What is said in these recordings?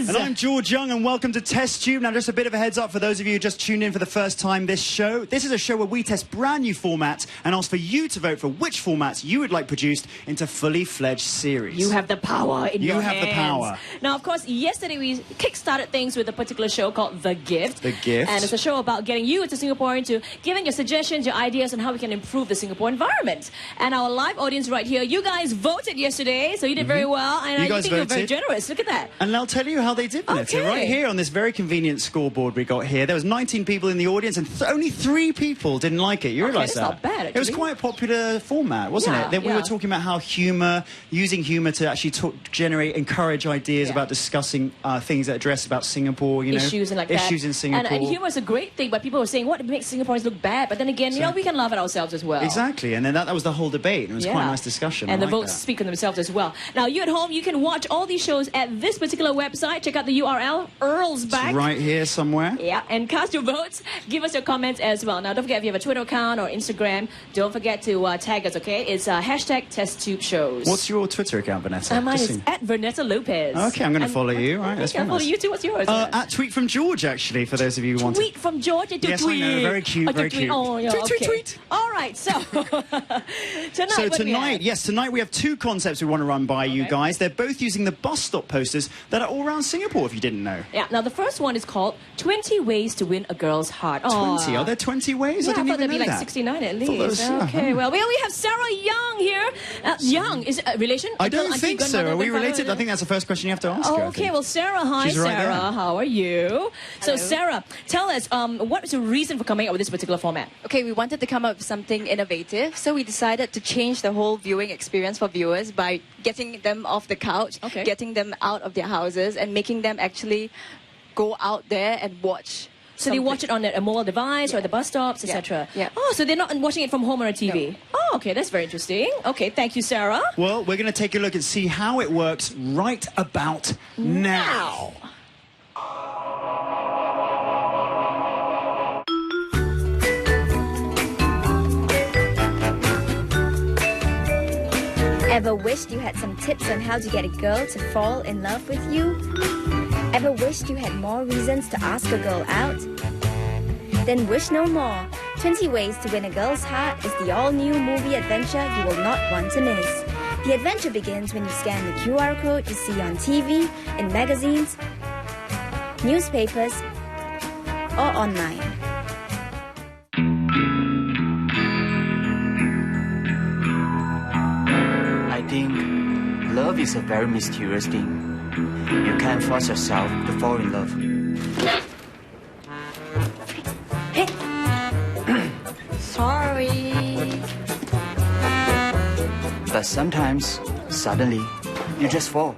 And I'm George Young, and welcome to Testube. Now, just a bit of a heads up for those of you who just tuned in for the first time this show. This is a show where we test brand new formats and ask for you to vote for which formats you would like produced into fully fledged series. You have the power in your hands. You have the power. Now, of course, yesterday we kick-started things with a particular show called The Gift. The Gift. And it's a show about getting you as a Singaporean to giving your suggestions, your ideas on how we can improve the Singapore environment. And our live audience right here, you guys voted yesterday, so you did very well. And You I guys think you're very voted. generous. Look at that. And I'll tell you how they did, Vanessa. Okay. Right here on this very convenient scoreboard we got here, there was 19 people in the audience, and only 3 people didn't like it. You realise that? That's not bad, It was actually. quite a popular format, wasn't Yeah, it? That we yeah. were talking about how using humour to actually encourage ideas about discussing things that address about Singapore, you know, issues and like that. issues in Singapore. And humour is a great thing, but people were saying, what makes Singaporeans look bad? But then again, you know, we can laugh at ourselves as well. Exactly, and then that was the whole debate. It was quite a nice discussion. And I the like votes that. speak for themselves as well. Now, you at home, you can watch all these shows at this particular website. Check out the URL, Earl's It's Back. right here somewhere. Yeah, and cast your votes. Give us your comments as well. Now, don't forget, if you have a Twitter account or Instagram, don't forget to tag us, okay? It's hashtag TestTubeShows. What's your Twitter account, Vanessa? Mine Just is see. at Vanessa Lopez. Okay, I'm going to follow you. Right, that's I'll very follow nice. you too. What's yours? At Tweet from George, actually, for those of you who want Tweet from George. Yes, I know. Very cute, very cute. Oh, yeah, Tweet, tweet, okay. tweet. All right, so tonight. So what do we have? tonight we have 2 concepts we want to run by you Okay. guys. They're both using the bus stop posters that are all around Singapore, if you didn't know. Yeah, now the first one is called 20 Ways to Win a Girl's Heart. 20? Are there 20 ways? Yeah, I didn't I thought even there'd be know like that. 69 at Thought there least. was- Okay, well, we have Sarah Young here. Young, is it a relation? I Uncle, don't auntie, think so. grandmother, Are we grandfather? related? I think that's the first question you have to ask her, I Oh, okay. think. Well, Sarah, hi, She's right Sarah. there. How are you? So, Hello. Sarah, tell us, what is the reason for coming up with this particular format? Okay, we wanted to come up with something innovative, so we decided to change the whole viewing experience for viewers by getting them off the couch, Okay. getting them out of their houses, and making them actually go out there and watch. So they watch it on a mobile device or at the bus stops, Yeah. etc. Yeah. Oh, so they're not watching it from home or a TV. No. Oh, okay, that's very interesting. Okay, thank you, Sarah. Well, we're going to take a look and see how it works right about now. Ever wished you had some tips on how to get a girl to fall in love with you? Ever wished you had more reasons to ask a girl out? Then wish no more. 20 Ways to Win a Girl's Heart is the all-new movie adventure you will not want to miss. The adventure begins when you scan the QR code you see on TV, in magazines, newspapers, or online. I think love is a very mysterious thing. You can't force yourself to fall in love. Sorry. But sometimes, suddenly, you just fall.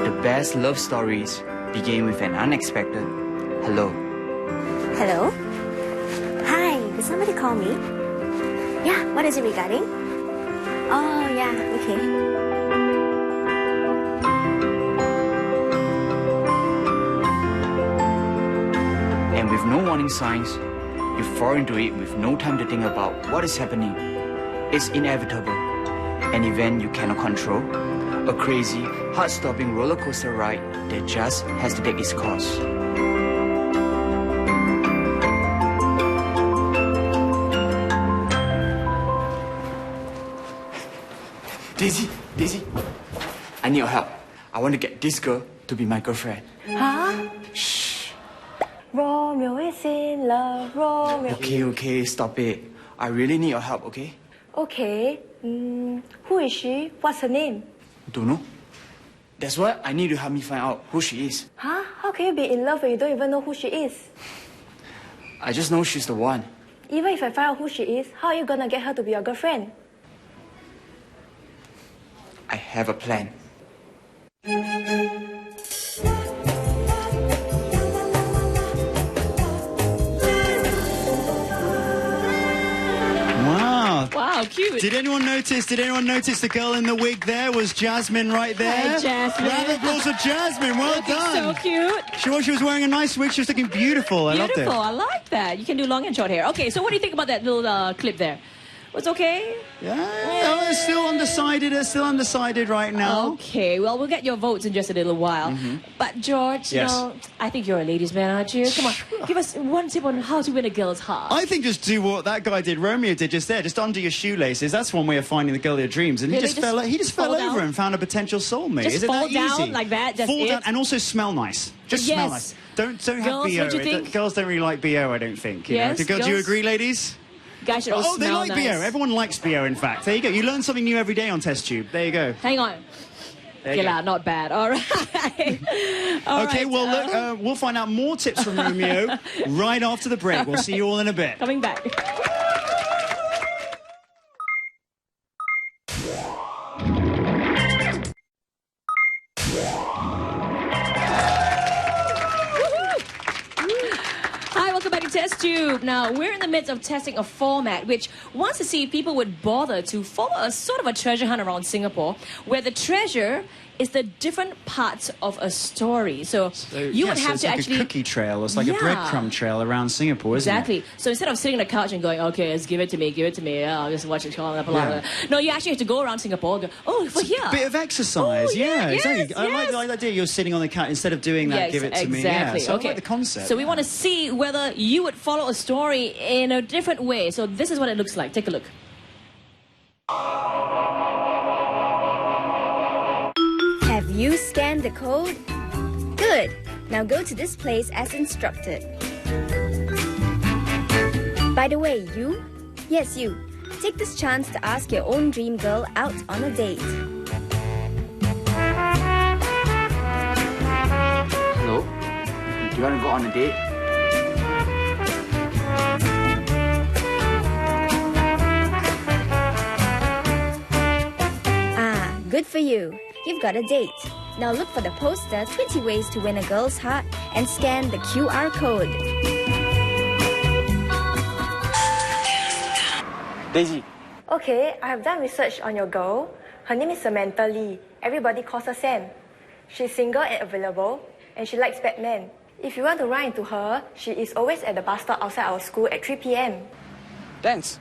The best love stories begin with an unexpected hello. Hello? Hi, did somebody call me? Yeah, what is it regarding? Oh, yeah, okay. And with no warning signs, you fall into it with no time to think about what is happening. It's inevitable, an event you cannot control, a crazy, heart-stopping roller coaster ride that just has to take its course. Daisy, I need your help. I want to get this girl to be my girlfriend. Huh? Shh. Romeo is in love, Romeo. Okay, stop it. I really need your help, okay? Okay. Who is she? What's her name? Don't know. That's why I need to help me find out who she is. Huh? How can you be in love when you don't even know who she is? I just know she's the one. Even if I find out who she is, how are you gonna get her to be your girlfriend? I have a plan. cute. Did anyone notice the girl in the wig there was Jasmine right there? Hi, Jasmine. Round of applause for Jasmine. Well Looking done. so cute. She was wearing a nice wig. She was looking beautiful. I loved it. Beautiful. I like that. You can do long and short hair. Okay, so what do you think about that little clip there? Was okay? Yeah, it's still undecided. It's still undecided right now. Okay, well, we'll get your votes in just a little while. But George, Yes. you know, I think you're a ladies' man, aren't you? Come on, give us one tip on how to win a girl's heart. I think just do what that guy did, Romeo did just there. Just undo your shoelaces. That's one way of finding the girl of your dreams. And Really? he just fell fall over down? and found a potential soulmate. Just Is it fall that down easy? like that, that's fall it? down and also smell nice. Just smell Yes. nice. Don't have Girls, BO. what do you think? Girls don't really like BO, I don't think. You know? Yes, Do you girls? agree, ladies? Guys should all Oh, they smell like nice. BO. Everyone likes BO, in fact. There you go. You learn something new every day on Test Tube. There you go. Hang on. There you Okay, go. lah, not bad. All right. All Okay, right, well, look, we'll find out more tips from Romeo right after the break. We'll see you all in a bit. coming back. Hi, welcome back to Test Tube. Now, we're in the midst of testing a format which wants to see if people would bother to follow a sort of a treasure hunt around Singapore, where the treasure is the different parts of a story. So you would have it's to like actually... a cookie trail. It's like a Yeah. breadcrumb trail around Singapore, isn't Exactly. it? So instead of sitting on the couch and going, okay, let's give it to me, I'll just watch it, blah, blah, Yeah. blah. No, you actually have to go around Singapore and go, oh, for here. Bit of exercise, Oh, yeah, exactly. yes, I like yes. the idea you're sitting on the couch instead of doing that. Yes, Give it to me. exactly. Yeah, so Okay. I like the concept. So we want to see whether you would follow a story in a different way. So this is what it looks like. Take a look. Have you scanned the code? Good. Now go to this place as instructed. By the way, you? Yes, you. Take this chance to ask your own dream girl out on a date. Hello? Do you want to go on a date? Ah, good for you. You've got a date. Now look for the poster 20 Ways to Win a Girl's Heart and scan the QR code. Daisy. Okay, I have done research on your girl. Her name is Samantha Lee. Everybody calls her Sam. She's single and available, and she likes Batman. If you want to run into her, she is always at the bus stop outside our school at 3 p.m. Thanks.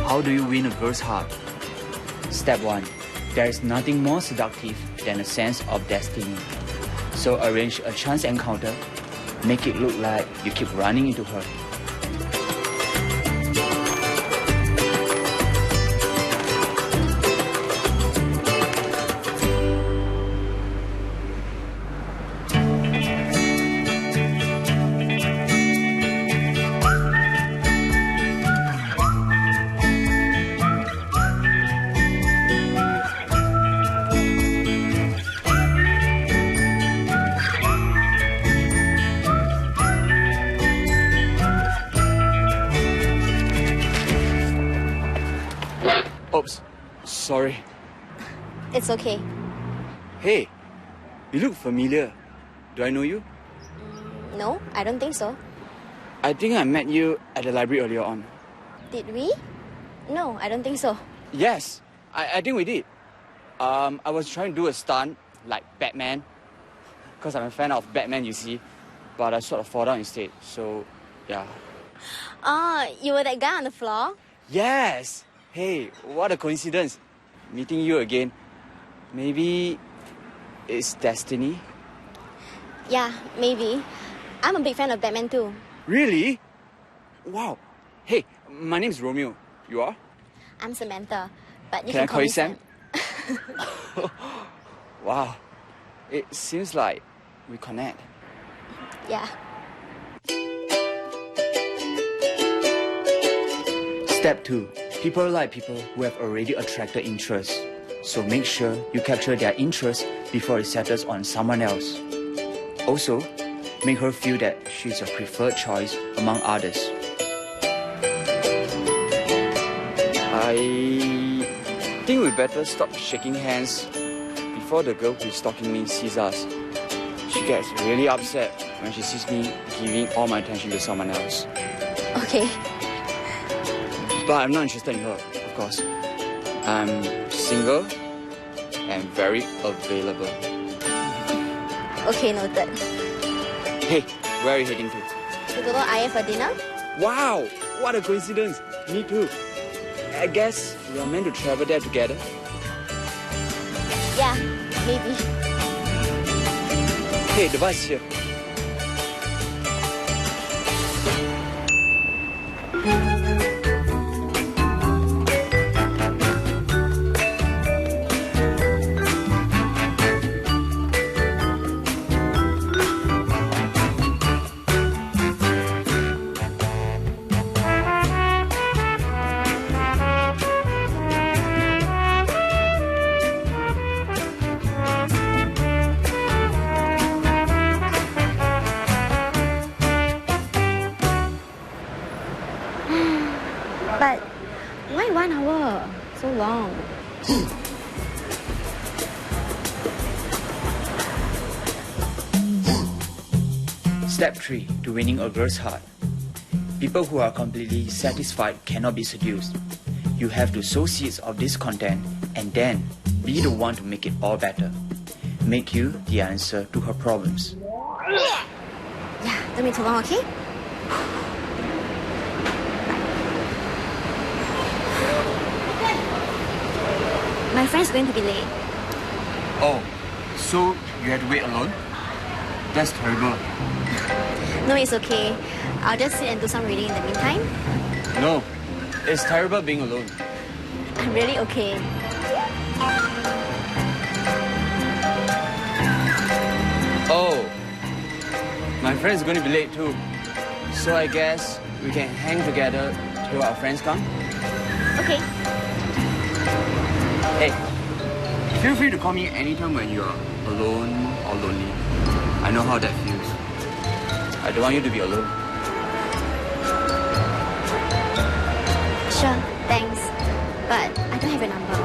How do you win a girl's heart? Step 1. There is nothing more seductive than a sense of destiny. So arrange a chance encounter. Make it look like you keep running into her. Oops, sorry. It's okay. Hey, you look familiar. Do I know you? No, I don't think so. I think I met you at the library earlier on. Did we? No, I don't think so. Yes, I think we did. I was trying to do a stunt like Batman, because I'm a fan of Batman, you see, but I sort of fall down instead. So, yeah. Oh, you were that guy on the floor? Yes. Hey, what a coincidence. Meeting you again. Maybe it's destiny? Yeah, maybe. I'm a big fan of Batman too. Really? Wow. Hey, my name's Romeo. You are? I'm Samantha, but you Can I can call you me Sam? Wow. It seems like we connect. Yeah. Step 2. People like people who have already attracted interest. So make sure you capture their interest before it settles on someone else. Also, make her feel that she's your preferred choice among others. I think we better stop shaking hands before the girl who is stalking me sees us. She gets really upset when she sees me giving all my attention to someone else. Okay. But I'm not interested in her, of course. I'm single and very available. Okay, noted. Hey, where are you heading to? To go to IF for dinner? Wow, what a coincidence. Me too. I guess we are meant to travel there together. Yeah, maybe. Hey, the bus is here. But why 1 hour? So long. Step 3 to winning a girl's heart. People who are completely satisfied cannot be seduced. You have to sow seeds of discontent and then be the one to make it all better. Make you the answer to her problems. Yeah, don't be too long, okay? My friend's going to be late. Oh, so you had to wait alone? That's terrible. No, it's okay. I'll just sit and do some reading in the meantime. No, it's terrible being alone. I'm really okay. Oh, my friend's going to be late too. So I guess we can hang together till our friends come? Okay. Hey, feel free to call me anytime when you're alone or lonely. I know how that feels. I don't want you to be alone. Sure, thanks. But I don't have your number.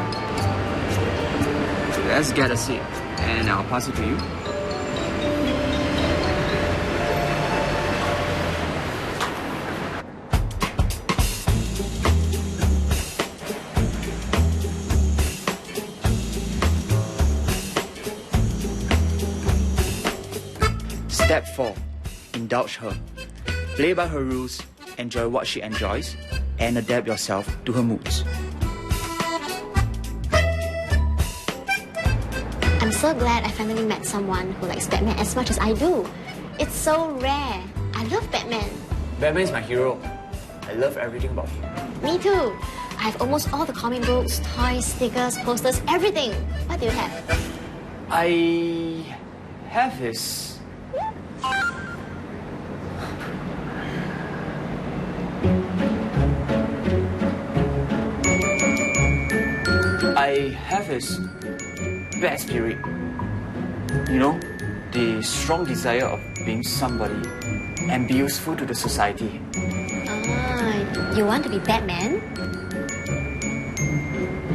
Let's get a seat, and I'll pass it to you. Step 4. Indulge her. Play by her rules, enjoy what she enjoys, and adapt yourself to her moods. I'm so glad I finally met someone who likes Batman as much as I do. It's so rare. I love Batman. Batman is my hero. I love everything about him. Me too. I have almost all the comic books, toys, stickers, posters, everything. What do you have? I have his... I have his bad spirit. You know, the strong desire of being somebody and be useful to the society. Ah, you want to be Batman?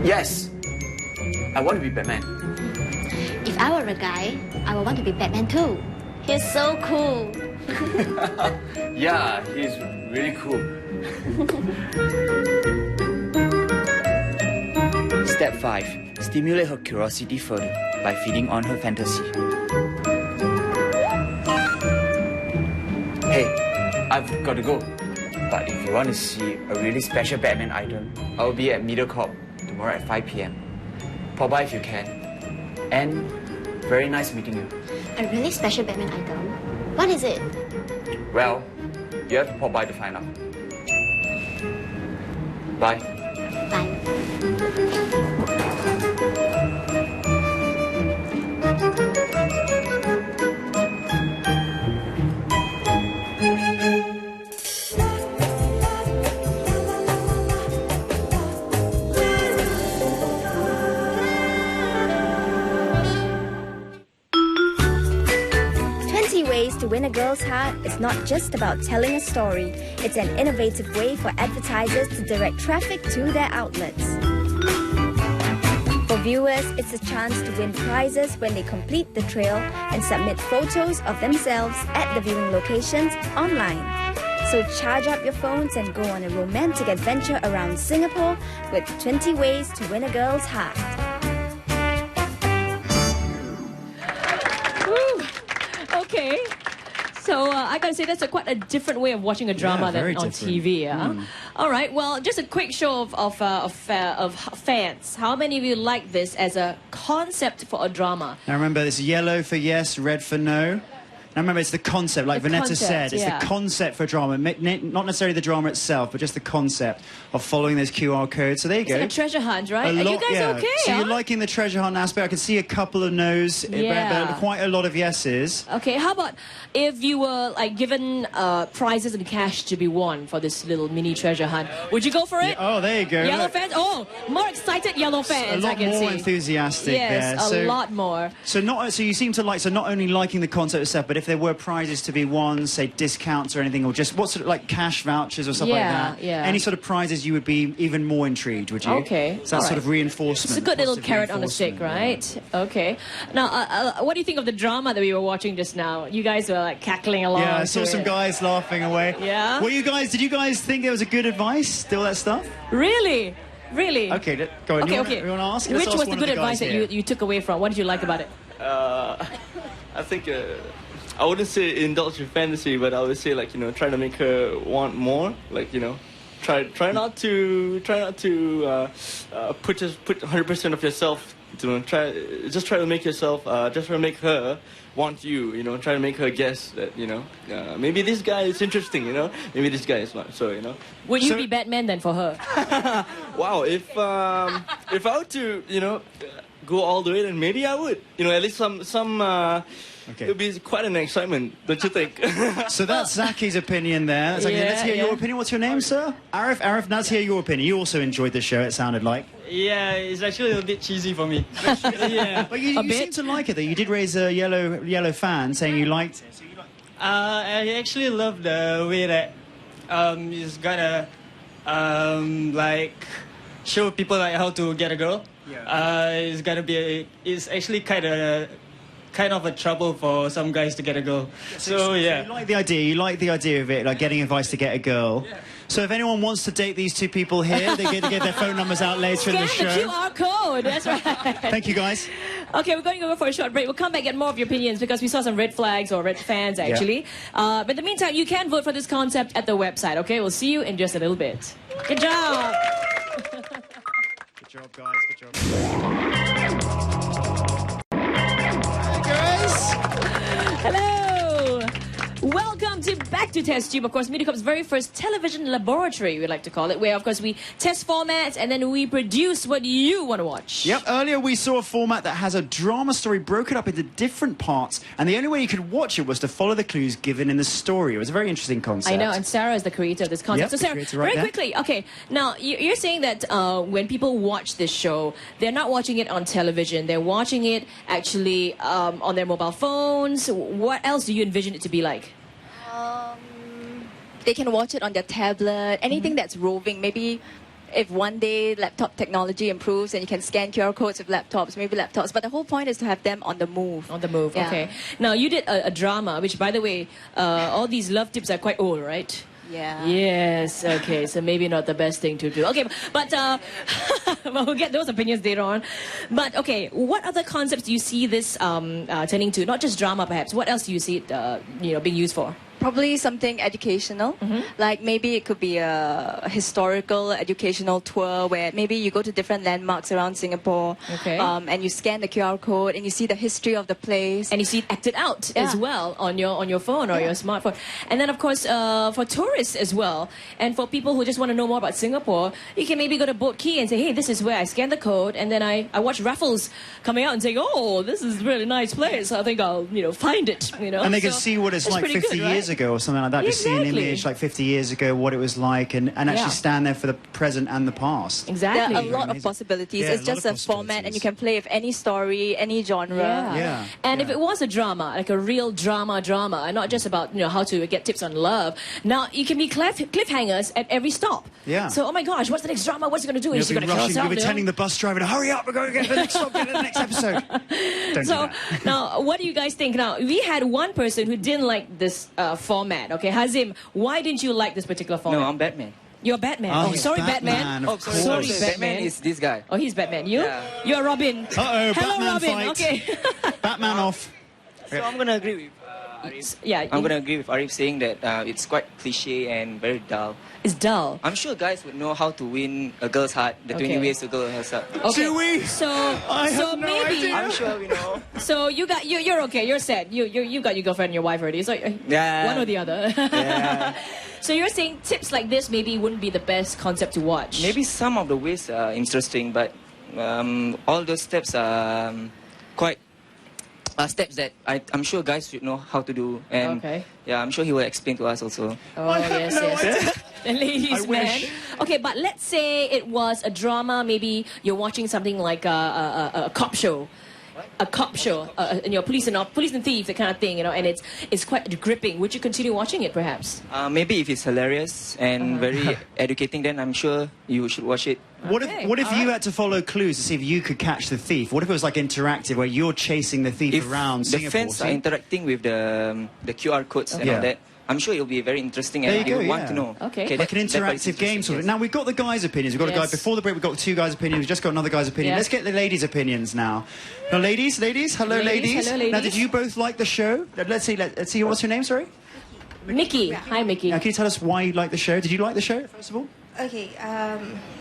Yes, I want to be Batman. If I were a guy, I would want to be Batman too. He's so cool. Yeah, he's really cool. Step 5. Stimulate her curiosity further by feeding on her fantasy. Hey, I've got to go. But if you want to see a really special Batman item, I'll be at Mediacorp tomorrow at 5 p.m. Pop by if you can. And very nice meeting you. A really special Batman item? What is it? Well, you have to pop by to find out. Bye. Bye. to Win a Girl's Heart is not just about telling a story. It's an innovative way for advertisers to direct traffic to their outlets. For viewers, it's a chance to win prizes when they complete the trail and submit photos of themselves at the viewing locations online. So charge up your phones and go on a romantic adventure around Singapore with 20 ways to win a girl's heart. Okay. So I gotta say that's quite a different way of watching a drama than on TV. Yeah. All right. Well, just a quick show of fans. How many of you like this as a concept for a drama? Now remember, it's yellow for yes, red for no. Now remember, it's the concept, like Vanessa said, it's the concept for drama, not necessarily the drama itself, but just the concept of following those QR codes. So there you go. It's like a treasure hunt, right? Are you guys okay? So you're liking the treasure hunt aspect. I can see a couple of no's, but quite a lot of yeses. Okay, how about if you were like given prizes and cash to be won for this little mini treasure hunt? Would you go for it? Yeah, oh, there you go. Yellow fans? Oh, more excited yellow fans, I can see. A lot more enthusiastic there. Yes, a lot more. So you seem to like, not only liking the concept itself, but if there were prizes to be won, say discounts or anything, or just what sort of like cash vouchers or stuff like that, any sort of prizes, you would be even more intrigued, would you? Okay. So that's sort of reinforcement. It's a good little carrot on a stick, right? Yeah. Okay. Now, what do you think of the drama that we were watching just now? You guys were like cackling along. Yeah, I saw some guys laughing away. Yeah. Did you guys think there was a good advice? All that stuff? Really? Really? Okay, go on. Okay, you want to ask? Which was the good advice that you took away from? What did you like about it? I think I wouldn't say indulge your fantasy, but I would say try to make her want more. Try not to put 100% of yourself. Try to make yourself. Just try to make her want you. Try to make her guess that maybe this guy is interesting. Maybe this guy is not. So Would you be Batman then for her? Wow, if I were to go all the way, then maybe I would. At least some. Okay. It would be quite an excitement, don't you think? So that's Zaki's opinion there. Let's hear your opinion. What's your name, sir? Arif, let's hear your opinion. You also enjoyed the show, it sounded like. Yeah, it's actually a bit cheesy for me. Yeah. But you seem to like it, though. You did raise a yellow fan saying you liked it. So you liked it. I actually love the way that it's gonna show people how to get a girl. Yeah. It's actually kind of a trouble for some guys to get a girl. So yeah. You like the idea. You like the idea of it, like getting advice to get a girl. Yeah. So if anyone wants to date these two people here, they get to get their phone numbers out later in the show. Scan the QR code. That's right. Thank you, guys. Okay, we're going to go for a short break. We'll come back and get more of your opinions because we saw some red flags or red fans actually. Yeah. But in the meantime, you can vote for this concept at the website. Okay, we'll see you in just a little bit. Good job. Good job, guys. Good job. Hello! Welcome back to Testube, of course, MediaCorp's very first television laboratory, we like to call it, where, of course, we test formats and then we produce what you want to watch. Yep, earlier we saw a format that has a drama story broken up into different parts, and the only way you could watch it was to follow the clues given in the story. It was a very interesting concept. I know, and Sarah is the creator of this concept. Yep, so Sarah, very quickly, okay, now you're saying that when people watch this show, they're not watching it on television, they're watching it actually on their mobile phones. What else do you envision it to be like? They can watch it on their tablet, anything that's roving. Maybe if one day laptop technology improves and you can scan QR codes with laptops, maybe laptops. But the whole point is to have them on the move. On the move, okay. Now, you did a drama, which, by the way, all these love tips are quite old, right? Yeah. Yes, okay, so maybe not the best thing to do. Okay, but we'll get those opinions later on. But, okay, what other concepts do you see this turning to? Not just drama, perhaps. What else do you see it being used for? Probably something educational. Like maybe it could be a historical educational tour where maybe you go to different landmarks around Singapore, and you scan the QR code and you see the history of the place. And you see it acted out as well on your phone or your smartphone. And then, of course, for tourists as well, and for people who just want to know more about Singapore, you can maybe go to Boat Quay and say, hey, this is where I scan the code, and then I watch Raffles coming out and saying, oh, this is a really nice place. I think I'll, find it, And they can see what it's like 50 years ago. ago or something like that. Just see an Exactly. image like 50 years ago, what it was like, and actually stand there for the present and the past. Exactly. There are a lot of Amazing. possibilities. Yeah, It's a lot just of a format, and you possibilities. can play with any story, any genre. Yeah. And if Yeah. it was a drama, like a real drama, and not just about how to get tips on love, now you can be cliffhangers at every stop. Yeah. So, oh my gosh, what's the next drama? What's he going to do? Is he You'll going be to kill rushing, herself? you'll be telling the bus driver to hurry up, we're going to get to the next stop, get to the next episode. Don't do So that. now, what do you guys think? Now, we had one person who didn't like this format. Okay, Hazim, why didn't you like this particular format? No, I'm Batman. You're Batman. Oh, Oh, he's sorry, Batman, Batman. of course. Sorry, Batman is this guy. Oh, he's Batman. You? Yeah. You're Robin. Uh-oh, Hello, Batman Robin. fight. Okay. Batman off. So I'm gonna agree with Arif. Yeah, I'm gonna agree with Arif saying that it's quite cliche and very dull. it's dull. I'm sure guys would know how to win a girl's heart. The 20 Okay. ways to go her heart. Okay. Do we? So, I so have no maybe. idea. I'm sure we know. So you're okay. You're set. You got your girlfriend and your wife already. So Yeah. one or the other. Yeah. So you're saying tips like this maybe wouldn't be the best concept to watch. Maybe some of the ways are interesting, but all those steps are quite steps that I'm sure guys should know how to do. And Okay. yeah, I'm sure he will explain to us also. Oh yes. The ladies' I man. wish. Okay, but let's say it was a drama. Maybe you're watching something like a cop show. A cop show, and you're police and thieves, that kind of thing, and it's quite gripping. Would you continue watching it, perhaps? Maybe if it's hilarious and very educating, then I'm sure you should watch it. What Okay, if all you right. had to follow clues to see if you could catch the thief? What if it was like interactive, where you're chasing the thief If around the Singapore? fans are interacting with the QR codes and Yeah. all that, I'm sure it'll be very interesting There and you you go, would want yeah. to know. Okay. like an that part is interactive game interesting, sort of. yes. Now we've got the guys' opinions. We've got a guy Yes. before the break. We've got two guys' opinions. We've just got another guy's opinion. Yeah. Let's get the ladies' opinions now. Now, ladies, hello, Ladies, hello, Now, ladies. did you both like the show? Let's see. What's your name? Sorry. Mickey. Hi, Mickey. Now, can you tell us why you like the show? Did you like the show first of all? Okay,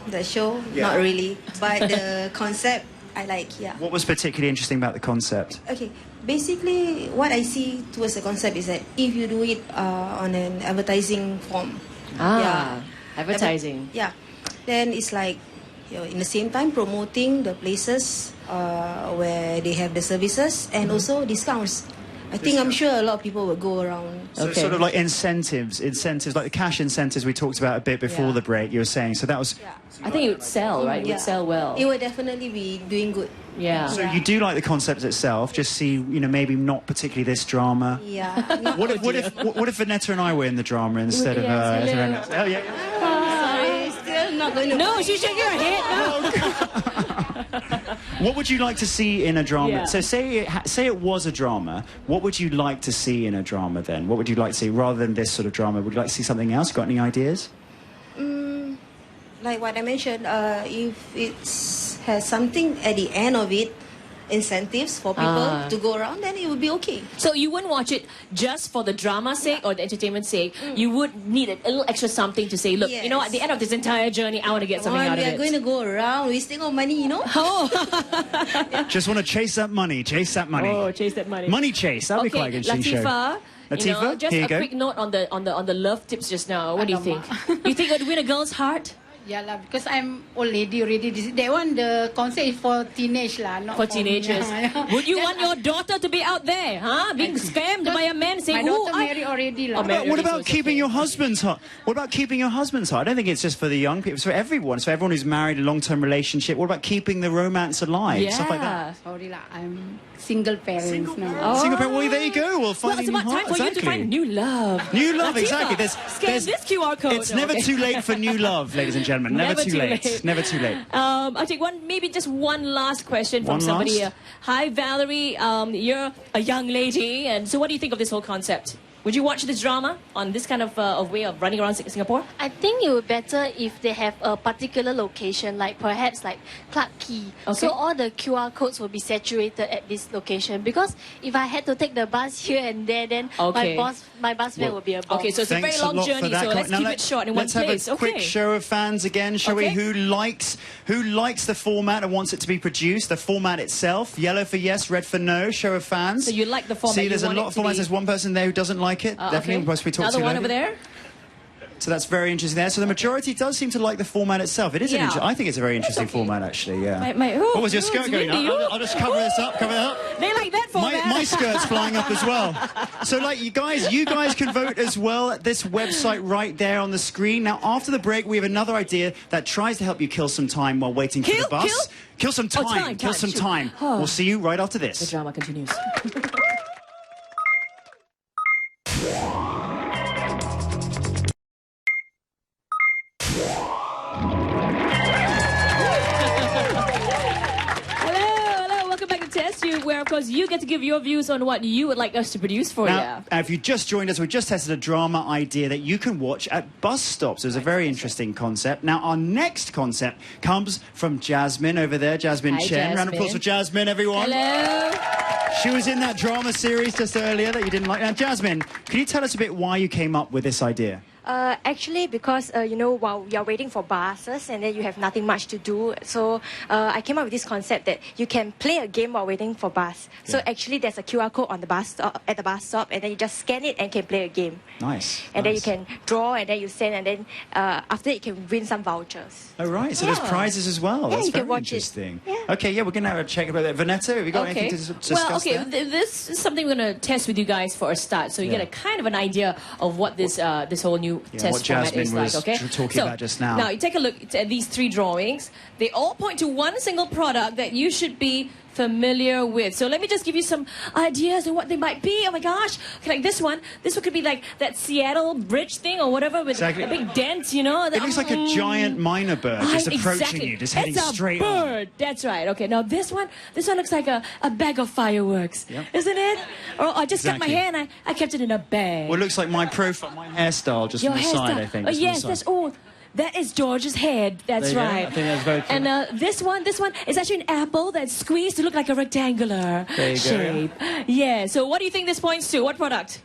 the show, Yeah. not really, but the concept, I like, yeah. What was particularly interesting about the concept? Okay, basically, what I see towards the concept is that if you do it on an advertising form, Advertising. yeah, then it's like, in the same time promoting the places where they have the services and also discounts. I'm sure a lot of people will go around. So Okay. sort of like incentives, like the cash incentives we talked about a bit before Yeah. the break. You were saying, so that was. I think it would sell, right? It would sell well. It will definitely be doing good. Yeah. So you do like the concept itself. Just see, maybe not particularly this drama. Yeah. Not What if Vanetta and I were in the drama instead of? Yes, hello. Oh yeah. sorry, still not going to. No, she's shaking her head. No. What would you like to see in a drama? Yeah. So say it was a drama. What would you like to see in a drama then? What would you like to see rather than this sort of drama? Would you like to see something else? Got any ideas? Like what I mentioned, if it has something at the end of it, incentives for people to go around, then it would be okay. So you wouldn't watch it just for the drama's sake or the entertainment's sake. You would need a little extra something to say, look, Yes. you know, at the end of this entire journey, I want to get something out we of are it. going to go around wasting our money, Oh, Just want to chase that money. Chase that money. oh, chase that money. Money chase. That'd be Okay, quite a good show. Latifa. Latifa, Just here you a go. quick note on the love tips just now. What do you think? You think it would win a girl's heart? Yeah lah, because I'm old lady already. That one, the concept is for teenage lah, not For me. teenagers. Yeah. Would you Then want your daughter to be out there, being scammed by a man saying, my "Oh, daughter married already lah. Oh, married. What So about it's keeping okay. your husband's heart? What about keeping your husband's heart? I don't think it's just for the young people. It's for everyone. It's for everyone who's married, a long-term relationship. What about keeping the romance alive? Stuff like that. Sorry lah, I'm single parents now. Single parent. Well, there you go. Well, Well, finding it's about time heart. for you to find new love. New love, Latifa, exactly. Scan this QR code. It's No, never okay. too late for new love, ladies and gentlemen. Never, Never too too late. late. Never too late. I take maybe just one last question from One somebody last? here. Hi, Valerie. You're a young lady, and so what do you think of this whole concept? Would you watch this drama on this kind of way of running around Singapore? I think it would be better if they have a particular location, like perhaps like Clarke Quay. Okay. So all the QR codes will be saturated at this location. Because if I had to take the bus here and there, then Okay. my bus fare would be a bomb. Okay, so it's a very Thanks a long lot for journey, that so let's comment. Now keep it short in one let's place. have a quick Okay. show of fans again, shall we? Okay. Who likes the format and wants it to be produced? The format itself. Yellow for yes, red for no. Show of fans. So you like the format, See, you there's a want lot it of to formats. be- There's one person there who doesn't like it. Definitely. okay. Must we talk Another to one later. over there? So that's very interesting there. So the majority does seem to like the format itself. It is I think it's a very interesting format, actually, yeah. What was your skirt going on? I'll just cover this up, cover it up. They like that format. My skirt's flying up as well. So, like, you guys can vote as well at this website right there on the screen. Now, after the break, we have another idea that tries to help you kill some time while waiting for the bus. Kill some time. Kill some time. We'll see you right after this. The drama continues. Where, of course, you get to give your views on what you would like us to produce for you. If you just joined us, we just tested a drama idea that you can watch at bus stops. It was a very interesting concept. Now, our next concept comes from Jasmine over there, Jasmine Chen. Round of applause for Jasmine, everyone. Hello. She was in that drama series just earlier that you didn't like. Now, Jasmine, can you tell us a bit why you came up with this idea? Actually, because, you know, while you're waiting for buses and then you have nothing much to do, so I came up with this concept that you can play a game while waiting for bus. Yeah. So actually, there's a QR code on the bus stop, at the bus stop, and then you just scan it and can play a game. Nice. And then you can draw, and then you send, and then after that, you can win some vouchers. Oh, right. So there's prizes as well. Yeah, that's you can very watch interesting. It. Yeah. Okay, yeah, we're going to have a check about that. Vanessa, have you got anything to discuss there? This is something we're going to test with you guys for a start, so you get a kind of an idea of what this this whole new test format is like. Okay, talking about just now. Now you take a look at these three drawings. They all point to one single product that you should be familiar with. So let me just give you some ideas of what they might be. Oh my gosh, like this one could be like that Seattle bridge thing or whatever with a big dent, you know. It looks like a giant minor bird just approaching you, just heading straight on. It's a bird. That's right. Okay, now this one looks like a bag of fireworks, isn't it? Or I just cut my hair and I kept it in a bag. Well, it looks like my profile, my hairstyle just from the side, I think. Oh yes, that is George's head. That's right. I think that's very cool. And this one is actually an apple that's squeezed to look like a rectangular shape. Yeah. So what do you think this points to? What product?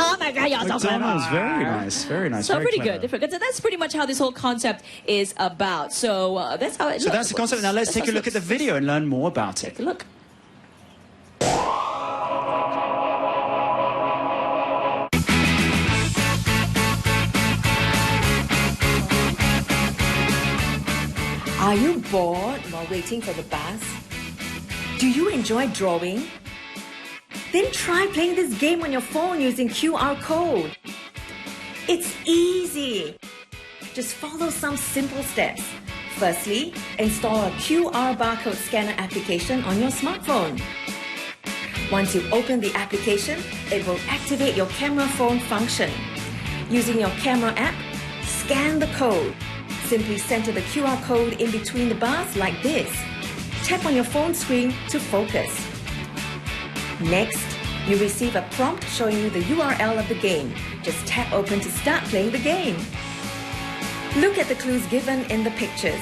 Oh my God, you're so clever. Very nice. Very nice. So very pretty clever. good. That's pretty much how this whole concept is about. So that's how it looks. So that's the concept. Now let's take a look at the video and learn more about it. Take a look. Are you bored while waiting for the bus? Do you enjoy drawing? Then try playing this game on your phone using QR code. It's easy. Just follow some simple steps. Firstly, install a QR barcode scanner application on your smartphone. Once you open the application, it will activate your camera phone function. Using your camera app, scan the code. Simply center the QR code in between the bars like this. Tap on your phone screen to focus. Next, you receive a prompt showing you the URL of the game. Just tap open to start playing the game. Look at the clues given in the pictures.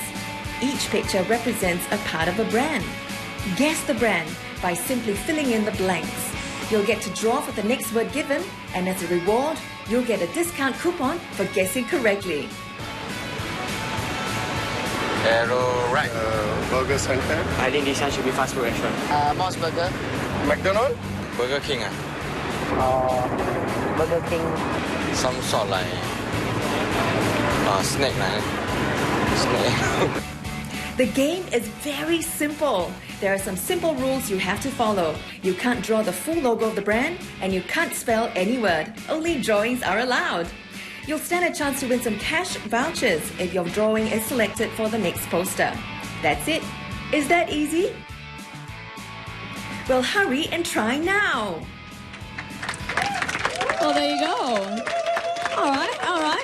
Each picture represents a part of a brand. Guess the brand by simply filling in the blanks. You'll get to draw for the next word given, and as a reward, you'll get a discount coupon for guessing correctly. Arrow right. Burger Center. I think this one should be fast food restaurant. Mouse Burger. McDonald's. Burger King. Burger King. Some sort like snack. Snack. The game is very simple. There are some simple rules you have to follow. You can't draw the full logo of the brand, and you can't spell any word. Only drawings are allowed. You'll stand a chance to win some cash vouchers if your drawing is selected for the next poster. That's it. Is that easy? Well, hurry and try now. Well, there you go. All right.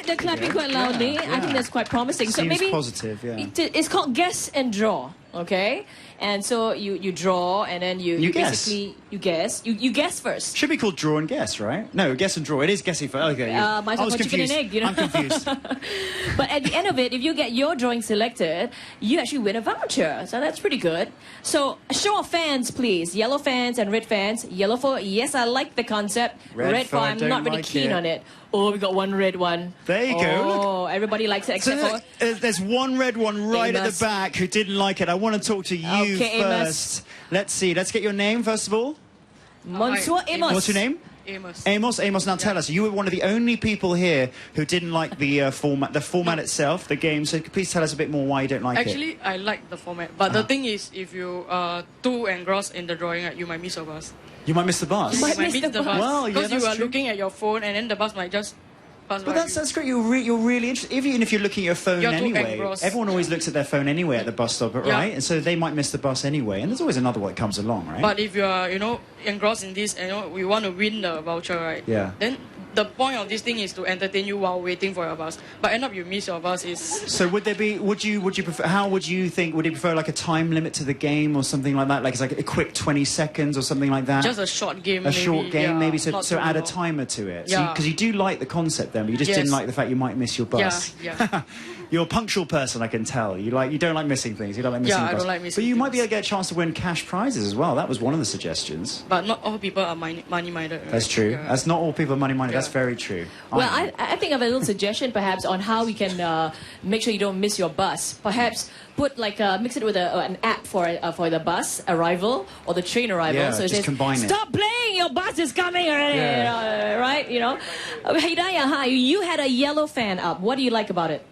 They're clapping quite loudly. I think that's quite promising. Seems so maybe positive, it's called guess and draw. Okay, and so you draw, and then you basically guess. You guess first. Should be called draw and guess, right? No, guess and draw. It is guessing first. Okay. Might as well chicken and egg, you know. I'm confused. But at the end of it, if you get your drawing selected, you actually win a voucher. So that's pretty good. So a show of fans, please. Yellow fans and red fans. Yellow for yes, I like the concept. Red for I'm not really keen on it. Oh, we got one red one. There you go. Oh, everybody likes it except for... There's one red one right at the back who didn't like it. I want to talk to you first. Let's see. Let's get your name, first of all. Monsieur Amos. What's your name? Amos, now tell us, you were one of the only people here who didn't like the format itself, the game. So please tell us a bit more why you don't like it. Actually, I like the format, but the thing is, if you are too engrossed in the drawing, you might miss your bus. You might miss the bus. You might miss the bus. Well, yeah, because you are true. looking at your phone, and then the bus might just pass by. But that's great. You're really interested. Even if you're looking at your phone anyway, everyone always looks at their phone anyway at the bus stop, right? And so they might miss the bus anyway. And there's always another one that comes along, right? But if you are, engrossed in this, and we want to win the voucher, right? Yeah. Then the point of this thing is to entertain you while waiting for your bus. But end up you miss your bus is. So would you prefer? How would you think? Would you prefer like a time limit to the game or something like that? Like it's like a quick 20 seconds or something like that. Just a short game. Short game, maybe. So add a long. timer to it. Yeah. Because you do like the concept then, but you just didn't like the fact you might miss your bus. Yeah. You're a punctual person, I can tell. You don't like missing things. You don't like missing the bus. I don't like missing But you things. might be able to get a chance to win cash prizes as well. That was one of the suggestions. But not all people are money-minded. Right? That's true. Yeah. That's not all people are money-minded. That's very true. Well, I think of a little suggestion perhaps on how we can make sure you don't miss your bus. Perhaps put mix it with an app for the bus arrival or the train arrival. Yeah, so it just says, combine it. Stop playing, your bus is coming already. Right? Hidayah, hi. You had a yellow fan up. What do you like about it?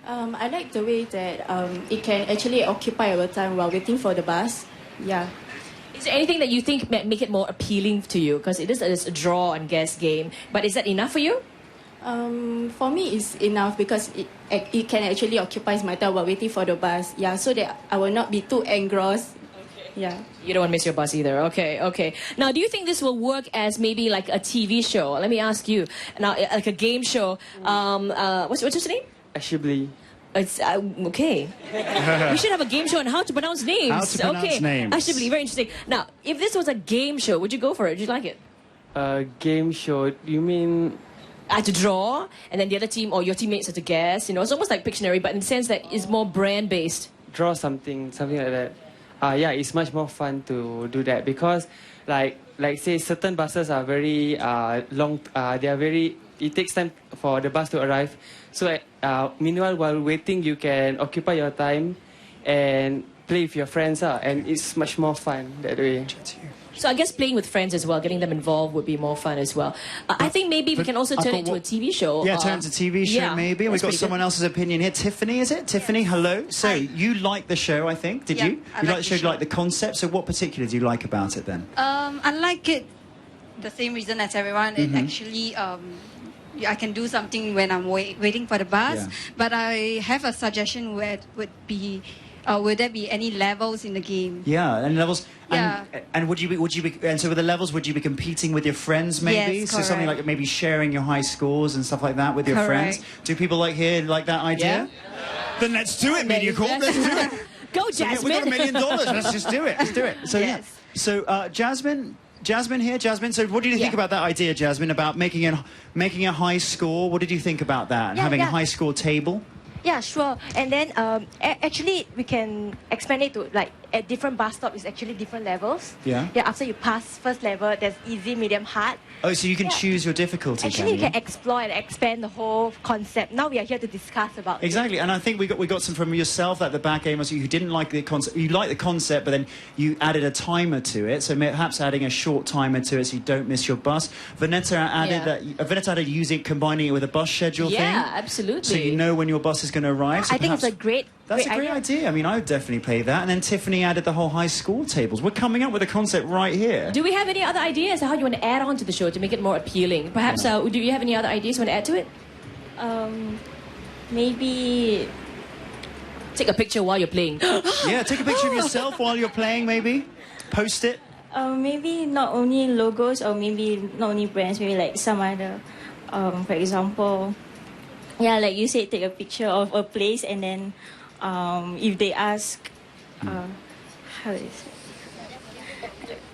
I like the way that it can actually occupy our time while waiting for the bus. Yeah. Is there anything that you think make it more appealing to you? Because it is a draw and guess game. But is that enough for you? For me, it's enough because it can actually occupy my time while waiting for the bus. Yeah, so that I will not be too engrossed. Yeah. You don't want to miss your bus either. Okay. Now, do you think this will work as maybe like a TV show? Let me ask you. Now, like a game show. What's your name? Ashibli. It's okay. We should have a game show on how to pronounce names. How to pronounce names. Ashibli, very interesting. Now, if this was a game show, would you go for it? Would you like it? Game show? You mean? I had to draw, and then the other team or your teammates had to guess. It's almost like Pictionary, but in the sense that it's more brand-based. Draw something like that. Yeah, it's much more fun to do that because, like say, certain buses are very long. They are very. It takes time for the bus to arrive. So, meanwhile, while waiting, you can occupy your time and play with your friends, and it's much more fun that way. So I guess playing with friends as well, getting them involved would be more fun as well. I think maybe we can also turn it into a TV show. Yeah, turn it into a TV show maybe. And we've got someone else's opinion here. Tiffany, is it? Tiffany, hello. So you like the show, I think, did you? You like the show, you like the concept. So what particular do you like about it then? I like it the same reason as everyone. It actually... I can do something when I'm waiting for the bus, but I have a suggestion where it would be, would there be any levels in the game? Yeah, and levels. And would you be? And so with the levels, would you be competing with your friends maybe? Yes, so something like maybe sharing your high scores and stuff like that with your friends. Do people like that idea? Yeah. Then let's do it, MediaCorp. Let's do it. Go, Jasmine. We've got $1 million. Let's just do it. Let's do it. So So Jasmine here. Jasmine, so what did you think about that idea, Jasmine, about making a high score? What did you think about that? And having a high score table? Yeah, sure. And then actually we can expand it to like at different bus stops is actually different levels. Yeah. Yeah, after you pass first level, there's easy, medium, hard. Oh, so you can choose your difficulty, Actually, you can explore and expand the whole concept. Now we are here to discuss about Exactly, and I think we got some from yourself at the back, Amos, who didn't like the concept. You like the concept, but then you added a timer to it, so perhaps adding a short timer to it so you don't miss your bus. Vanessa added combining it with a bus schedule thing. Yeah, absolutely. So you know when your bus is going to arrive. So I think it's a great idea. I mean, I would definitely play that. And then Tiffany added the whole high score tables. We're coming up with a concept right here. Do we have any other ideas how you want to add on to the show to make it more appealing? Perhaps, do you have any other ideas you want to add to it? Maybe take a picture while you're playing. Yeah, take a picture of yourself while you're playing, maybe. Post it. Maybe not only logos or maybe not only brands, maybe like some other, for example, like you said, take a picture of a place and then if they ask, how is it?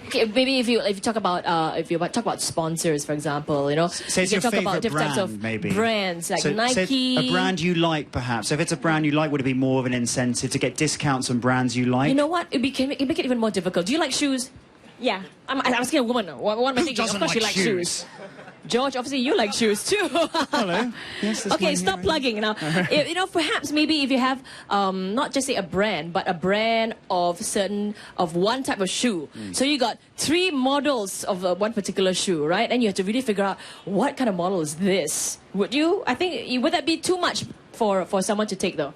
Okay, maybe if you talk about talk about sponsors, for example, say it's you your can talk about favorite different brand, types of maybe brands like so Nike. A brand you like, perhaps. So if it's a brand you like, would it be more of an incentive to get discounts on brands you like? You know what? It make it even more difficult. Do you like shoes? Yeah. I'm asking a woman. What am I thinking? Of course, she likes shoes. George, obviously you like shoes too. Hello. Yes, there's okay, one stop here. plugging now. You know, perhaps maybe if you have not just say a brand, but a brand of one type of shoe. So you got 3 models of one particular shoe, right? And you have to really figure out what kind of model is this. Would you? I think would that be too much for someone to take though?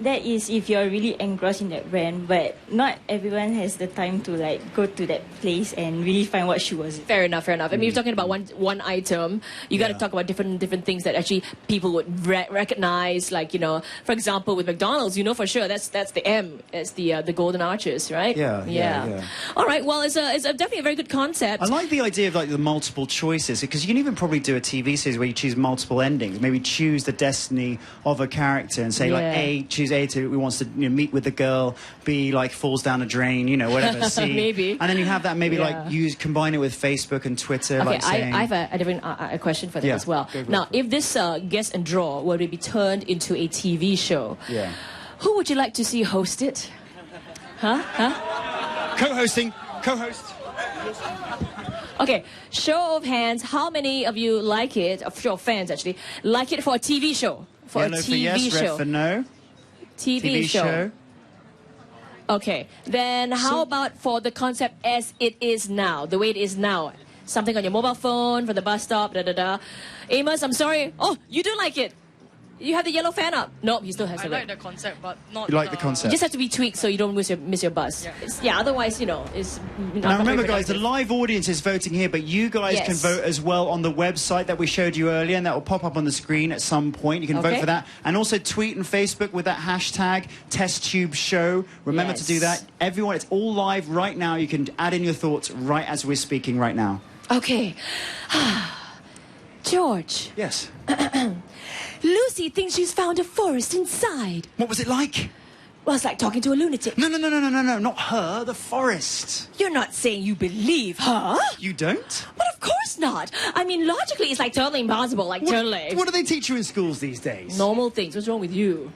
That is if you're really engrossed in that brand, but not everyone has the time to like go to that place and really find what shoe was it. Fair enough. I mean, you're talking about one item. You got to talk about different things that actually people would recognize. Like, you know, for example, with McDonald's, you know for sure that's the M. It's the golden arches, right? Yeah. All right. Well, it's definitely a very good concept. I like the idea of like the multiple choices, because you can even probably do a TV series where you choose multiple endings. Maybe choose the destiny of a character and say like A, choose A to who wants to meet with the girl, B like falls down a drain, whatever. C, maybe. And then you have that maybe like combine it with Facebook and Twitter. Okay, like saying, I have a different question for that as well. Now, if this guess and draw were to be turned into a TV show, who would you like to see host it? Huh? Co-host. Okay, show of hands, how many of you like it, show of fans actually, like it for a TV show? For Yellow a TV for yes, show. red for no. TV show. Okay, then how about for the concept as it is now, the way it is now? Something on your mobile phone, for the bus stop, Amos, I'm sorry. Oh, you do like it. You have the yellow fan up. Nope, he still has I the like red. the concept, but not. You like the concept? You just have to be tweaked so you don't miss your bus. Yeah, otherwise, it's not Now remember, very guys, the productive. live audience is voting here, but you guys can vote as well on the website that we showed you earlier, and that will pop up on the screen at some point. You can vote for that, and also tweet and Facebook with that hashtag Testube Show. Remember to do that. Everyone, it's all live right now. You can add in your thoughts right as we're speaking right now. Okay. George. Yes. Lucy thinks she's found a forest inside. What was it like? Well, it's like talking to a lunatic. No, not her, the forest. You're not saying you believe her? You don't? But of course not. I mean, logically, it's like totally impossible, totally. What do they teach you in schools these days? Normal things. What's wrong with you?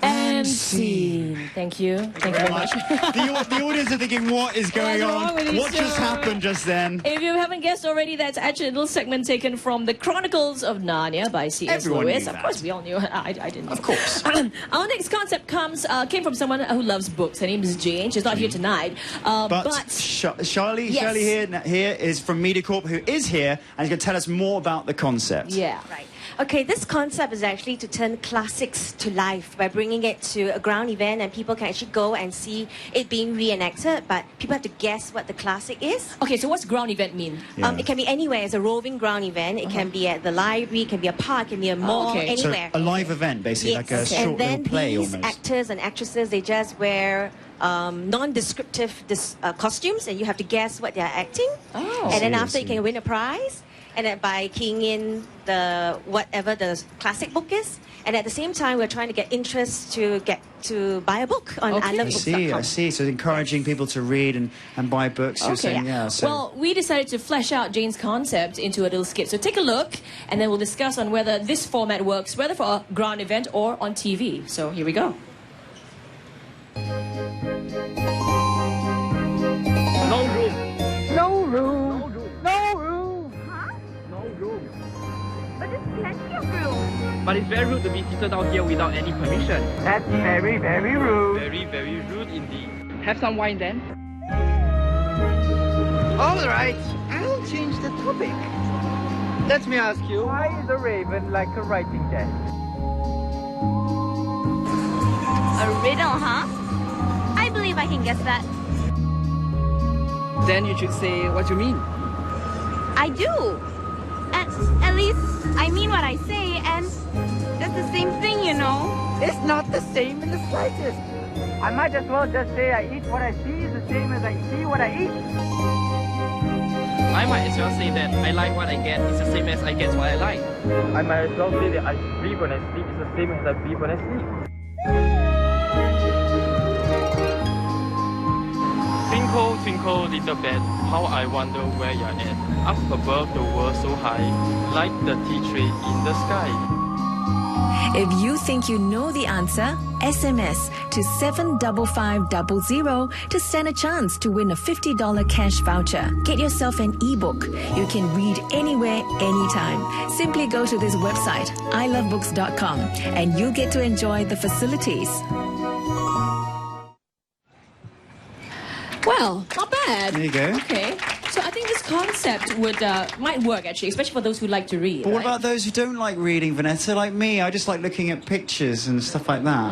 And scene. Thank you. Thank you very much. The audience are thinking, what is going What's wrong with on? you, What just sir? happened just then? If you haven't guessed already, that's actually a little segment taken from The Chronicles of Narnia by C.S. Everyone Lewis. knew Of that. course, we all knew. I didn't know. Of course. Our next concept came from someone who loves books. Her name is Jane. She's not here tonight. But Charlie here is from MediaCorp, who is here and is going to tell us more about the concept. Yeah. Right. Okay, this concept is actually to turn classics to life by bringing it to a ground event, and people can actually go and see it being reenacted, but people have to guess what the classic is. Okay, so what's ground event mean? It can be anywhere. It's a roving ground event. It can be at the library, it can be a park, it can be a mall, anywhere. So a live event, basically, like a short and then little play these almost. actors and actresses, they just wear non-descriptive costumes, and you have to guess what they're acting. And then after, you can win a prize. And then by keying in whatever the classic book is, and at the same time, we're trying to get interest to buy a book on ilovebooks.com. I see. So encouraging people to read and buy books. You're saying, Well, we decided to flesh out Jane's concept into a little skit. So take a look, and then we'll discuss on whether this format works, whether for a ground event or on TV. So here we go. No room. No room. No room. Huh? No room. But there's plenty of room. But it's very rude to be seated out here without any permission. That's very, very rude. Very, very rude indeed. Have some wine then. All right, I'll change the topic. Let me ask you, why is a raven like a writing desk? A riddle, huh? I believe I can guess that. Then you should say what you mean. I do. At least I mean what I say, and that's the same thing, you know. It's not the same in the slightest. I might as well just say I eat what I see is the same as I see what I eat. I might as well say that I like what I get is the same as I get what I like. I might as well say that I breathe when I sleep is the same as I breathe when I sleep. Twinkle, twinkle, little bat, how I wonder where you're at. Up above the world so high, like the tea tree in the sky. If you think you know the answer, SMS to 75500 to stand a chance to win a $50 cash voucher. Get yourself an ebook. You can read anywhere, anytime. Simply go to this website, ilovebooks.com, and you'll get to enjoy the facilities. Well, not bad. There you go. Okay. So I think this concept might work actually, especially for those who like to read. But what about those who don't like reading, Vanessa? Like me, I just like looking at pictures and stuff like that.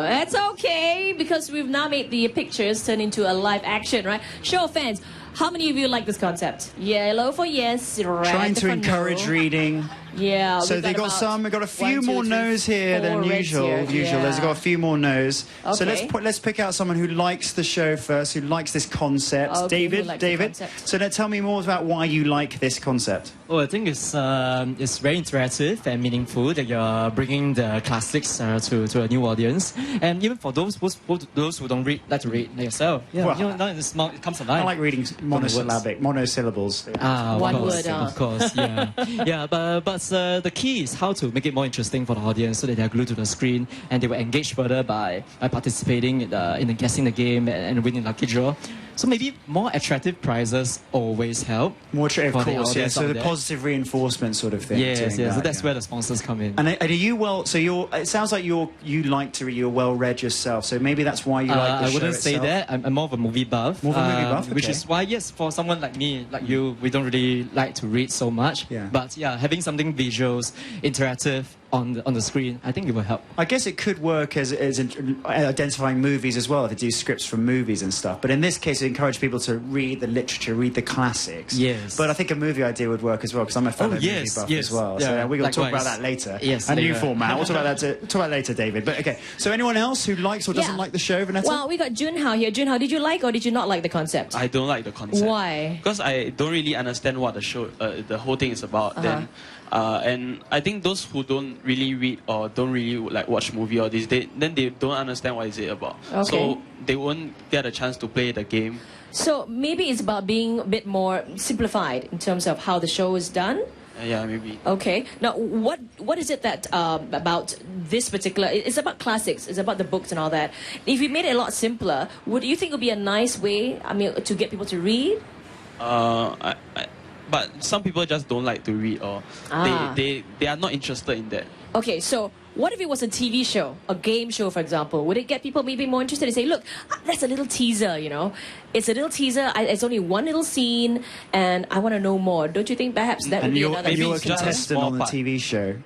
That's okay, because we've now made the pictures turn into a live action, right? Show of hands. How many of you like this concept? Yellow for yes, red Trying to for encourage no. reading. Yeah. So we've got a few more no's here than usual. There's got a few more no's. Okay. So let's pick out someone who likes the show first, who likes this concept. Okay, David. So tell me more about why you like this concept. Oh, I think it's very interactive and meaningful that you're bringing the classics to a new audience, and even for those who don't like to read like yourself. Yeah, Well, it comes alive. I like reading monosyllables. One word. Of course, yeah, yeah. But the key is how to make it more interesting for the audience, so that they are glued to the screen and they will engage further by participating in guessing the game and winning lucky draw. So maybe more attractive prizes always help. More attractive, of course, yeah. So the there. positive reinforcement sort of thing. Yes. So that's yeah. where the sponsors come in. And are you well? So it sounds like you like to read. You're well read yourself. So maybe that's why you like the show I wouldn't say itself. that. I'm more of a movie buff. More of a movie buff, which okay. is why, yes, for someone like me, like you, we don't really like to read so much. Yeah. But yeah, having something visuals, interactive on the screen, I think it will help. I guess it could work as identifying movies as well, if they do scripts from movies and stuff. But in this case, it encouraged people to read the literature, read the classics. Yes. But I think a movie idea would work as well, because I'm a fellow movie buff as well. Yeah, so we're going to talk about likewise. that later. Yes. A new later. format. We'll talk about that later, David. But okay, so anyone else who likes or doesn't like the show, Vanessa? Well, we got Junhao here. Junhao, did you like or did you not like the concept? I don't like the concept. Why? Because I don't really understand what the show, the whole thing is about. Then, and I think those who don't really read or don't really like watch movie or this, they don't understand what is it about. Okay. So they won't get a chance to play the game. So maybe it's about being a bit more simplified in terms of how the show is done. Yeah, maybe. Okay. Now, what is it that about this particular? It's about classics. It's about the books and all that. If we made it a lot simpler, would you think it would be a nice way? I mean, to get people to read? But some people just don't like to read, or they are not interested in that. Okay, so what if it was a TV show, a game show, for example? Would it get people maybe more interested to say, look, that's a little teaser, you know? It's a little teaser, it's only one little scene, and I want to know more. Don't you think perhaps that would be another maybe you're a reason? contestant on the TV show.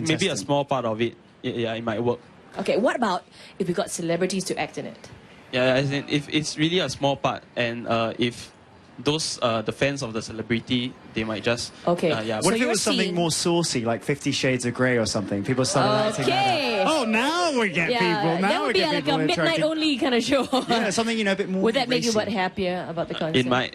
Maybe a small part of it. Yeah, it might work. Okay, what about if we got celebrities to act in it? Yeah, as in, if it's really a small part, and if those the fans of the celebrity, they might just okay. What if it was something more saucy, like 50 Shades of Grey or something? People started acting like that. Oh, now we get people. Now that would we be get like people a midnight only kind of show. Yeah, something a bit more. Would that make you racy. happier about the concept? It might.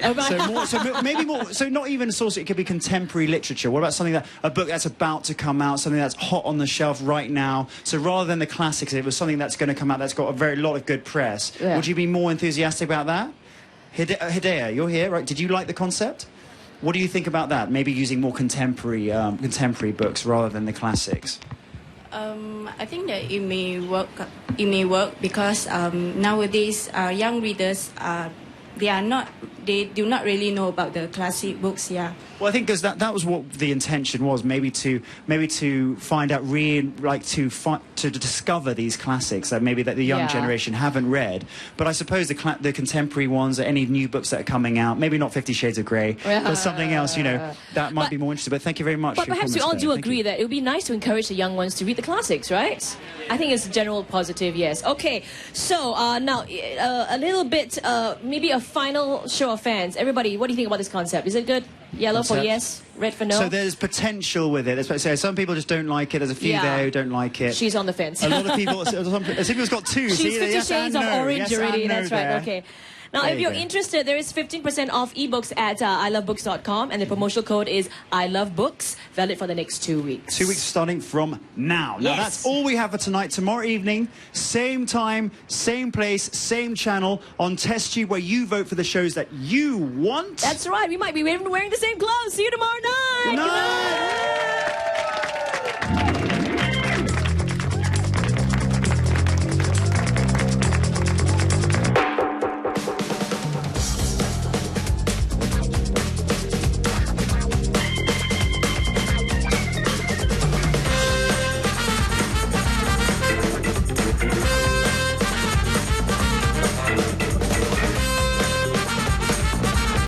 So maybe more. So not even saucy. It could be contemporary literature. What about something a book that's about to come out, something that's hot on the shelf right now? So rather than the classics, if it was something that's going to come out that's got a lot of good press. Yeah. Would you be more enthusiastic about that? Hideo, you're here, right? Did you like the concept? What do you think about that? Maybe using more contemporary books rather than the classics. I think that it may work. It may work because nowadays young readers they do not really know about the classic books. Yeah. Well, I think because that was what the intention was, maybe to find out, to discover these classics that maybe that the young generation haven't read. But I suppose the contemporary ones, or any new books that are coming out, maybe not 50 Shades of Grey, but something else, that might be more interesting. But thank you very much. But for your perhaps we all comments do there. agree that it would be nice to encourage the young ones to read the classics, right? I think it's a general positive, yes. Okay, so now a little bit, maybe a final show of fans. Everybody, what do you think about this concept? Is it good? Yellow for yes, red for no. So there's potential with it. So some people just don't like it. There's a few there who don't like it. She's on the fence. A lot of people. Some people's got two. She's 50 shades of orange already. That's right. There. Okay. Now, There if you you're go. interested, there is 15% off ebooks at ilovebooks.com, and the promotional code is ilovebooks, valid for the next 2 weeks. 2 weeks starting from now. Now, that's all we have for tonight. Tomorrow evening, same time, same place, same channel on Testube, where you vote for the shows that you want. That's right. We might be wearing the same clothes. See you tomorrow night. Good night.